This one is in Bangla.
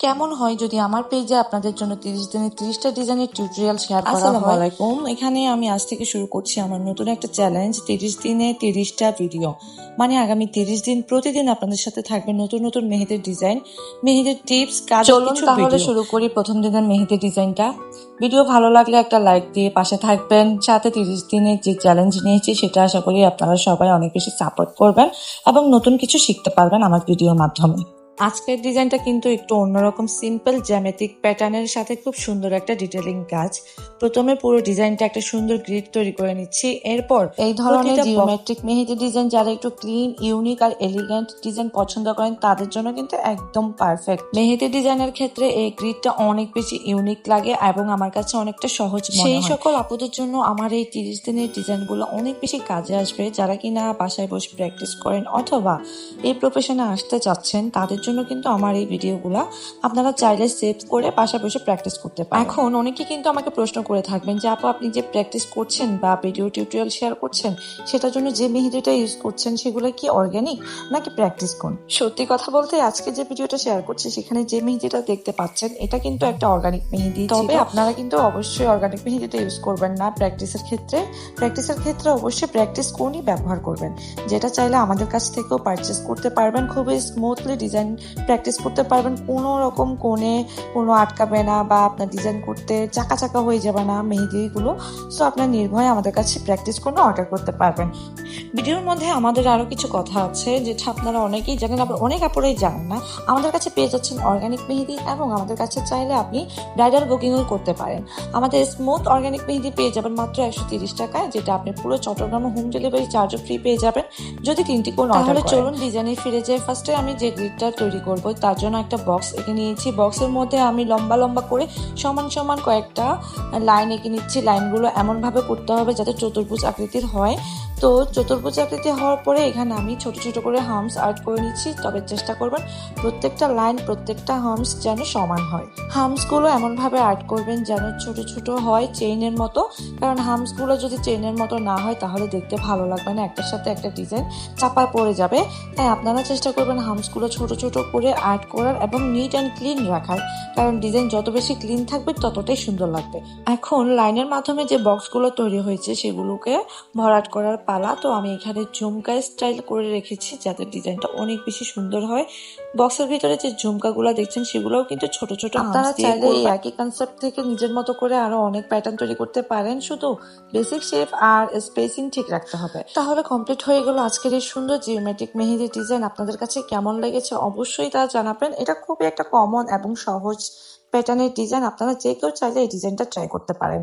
কেমন হয় যদি আমার পেজে আপনাদের জন্য 30 দিনে 30টা ডিজাইনের টিউটোরিয়াল শেয়ার করা আসসালামু হয়। আলাইকুম। এখানে আমি আজ থেকে শুরু করছি আমার নতুন একটা চ্যালেঞ্জ, 30 দিনে 30টা ভিডিও। মানে আগামী 30 দিন প্রতিদিন আপনাদের সাথে থাকবে নতুন নতুন মেহেদির ডিজাইন, মেহেদির টিপস, কাজের চলুন কিছু তাহলে ভিডিও। শুরু করি প্রথম দিনের মেহেদি ডিজাইনটা। ভিডিও ভালো লাগলে একটা লাইক দিয়ে পাশে থাকবেন, সাথে 30 দিনের যে চ্যালেঞ্জ নিয়েছি সেটা আশা করি আপনারা সবাই অনেক বেশি সাপোর্ট করবেন এবং নতুন কিছু শিখতে পারবেন আমার ভিডিওর মাধ্যমে। আজকের ডিজাইনটা কিন্তু একটু অন্যরকম, সিম্পল জ্যামিতিক প্যাটার্নের সাথে খুব সুন্দর একটা ডিটেলিং কাজ। প্রথমে পুরো ডিজাইনটা একটা সুন্দর গ্রিড তৈরি করে নিচ্ছি। এরপর এই ধরনের জিওমেট্রিক মেহেদি ডিজাইন যারা একটু ক্লিন, ইউনিক আর এলিগেন্ট ডিজাইন পছন্দ করেন তাদের জন্য কিন্তু একদম পারফেক্ট। মেহেদি ডিজাইনের ক্ষেত্রে এই গ্রিডটা অনেক বেশি ইউনিক লাগে এবং আমার কাছে অনেকটা সহজ মনে হয়। সেই সকল আপুদের জন্য আমার এই 30 দিনের ডিজাইনগুলো অনেক বেশি কাজে আসবে, যারা কিনা বাসায় বসে প্র্যাকটিস করেন অথবা এই প্রফেশনে আসতে চাচ্ছেন। তাদের জন্য কিন্তু আমার এই ভিডিওগুলো আপনারা চাইলে সেভ করে বাসায় বসে প্র্যাকটিস করতে পারেন। এখন অনেকে কিন্তু আমাকে প্রশ্ন করে থাকবেন যে আপু, আপনি যে প্র্যাকটিস করছেন বা ভিডিও টিউটোরিয়াল শেয়ার করছেন সেটার জন্য যে মেহেদিটা ইউজ করছেন সেগুলো কি অর্গানিক নাকি প্র্যাকটিস কোন? সত্যি কথা বলতে আজকে যে ভিডিওটা শেয়ার করছি সেখানে যে মেহেদিটা দেখতে পাচ্ছেন এটা কিন্তু একটা অর্গানিক মেহেদি। তবে আপনারা কিন্তু অবশ্যই অর্গানিক মেহেদিটা ইউজ করবেন না প্র্যাকটিসের ক্ষেত্রে। প্র্যাকটিসের ক্ষেত্রে অবশ্যই প্র্যাকটিস কোনই ব্যবহার করবেন, যেটা চাইলে আমাদের কাছ থেকেও পারচেস করতে পারবেন। খুবই স্মুথলি ডিজাইন প্র্যাকটিস করতে পারবেন, কোনো রকম কোণে কোনো আটকাবে না বা আপনার ডিজাইন করতে চাকা চাকা হয়ে যাবে না মেহেদিগুলো। সো আপনার নির্ভয়ে আমাদের কাছে প্র্যাকটিস করে অর্ডার করতে পারবেন। ভিডিওর মধ্যে আমাদের আরো কিছু কথা আছে যেটা আপনারা অনেকেই জানেন, আবার অনেক আপুরাই জানেন না। আমাদের কাছে পেয়ে যাচ্ছেন অর্গানিক মেহেদি এবং আমাদের কাছে চাইলে আপনি ব্রাইডাল বুকিংও করতে পারেন। আমাদের স্মুথ অর্গানিক মেহেদি পেয়ে যাবেন মাত্র 130 টাকায়, যেটা আপনি পুরো চট্টগ্রামে হোম ডেলিভারি চার্জও ফ্রি পেয়ে যাবেন যদি 3টি কোণ অর্ডার করেন। চলুন ডিজাইনে ফিরে যাই। ফার্স্টে আমি যে গ্রিডটা তৈরি করব তার জন্য একটা বক্স এঁকে নিয়েছি। বক্সের মধ্যে আমি লম্বা লম্বা করে সমান সমান কয়েকটা লাইন এঁকে নিচ্ছি। লাইনগুলো এমনভাবে করতে হবে যাতে চতুর্ভুজ আকৃতির হয়। তো চতুর্ভুজ আকৃতি হওয়ার পরে এখানে আমি ছোট ছোট করে হার্মস আর্ট করে নিচ্ছি। তবে চেষ্টা করবেন প্রত্যেকটা লাইন, প্রত্যেকটা হার্মস যেন সমান হয়। হার্মসগুলো এমনভাবে আর্ট করবেন যেন ছোট ছোট হয় চেইনের মতো, কারণ হার্মসগুলো যদি চেইনের মতো না হয় তাহলে দেখতে ভালো লাগবে না, একটার সাথে একটা ডিজাইন চাপা পড়ে যাবে। তাই আপনারা চেষ্টা করবেন হার্মসগুলো ছোট ছোট করে আর্ট করার এবং নিট অ্যান্ড ক্লিন রাখার, কারণ ডিজাইন যত বেশি ক্লিন থাকবে ততটাই সুন্দর লাগবে। এখন লাইনের মাধ্যমে যে বক্সগুলো তৈরি হয়েছে সেগুলোকে ভরাট করার পালা। তো আমি এখানে ঝুমকা স্টাইল করে রেখেছি যাতে ডিজাইনটা অনেক বেশি সুন্দর হয়। বক্সের ভিতরে যে ঝুমকাগুলো দেখছেন সেগুলোও কিন্তু ছোট ছোট। আপনারা চাইলে এই একই কনসেপ্ট থেকে নিজের মতো করে আরো অনেক প্যাটার্ন তৈরি করতে পারেন, শুধু বেসিক শেপ আর স্পেসিং ঠিক রাখতে হবে। তাহলে কমপ্লিট হয়ে গেল আজকের এই সুন্দর জিওমেট্রিক মেহেদি ডিজাইন। আপনাদের কাছে কেমন লেগেছে অবশ্যই তা জানাবেন। এটা খুবই একটা কমন এবং সহজ প্যাটার্নের ডিজাইন, আপনারা যে কেউ চাইলে এই ডিজাইনটা ট্রাই করতে পারেন।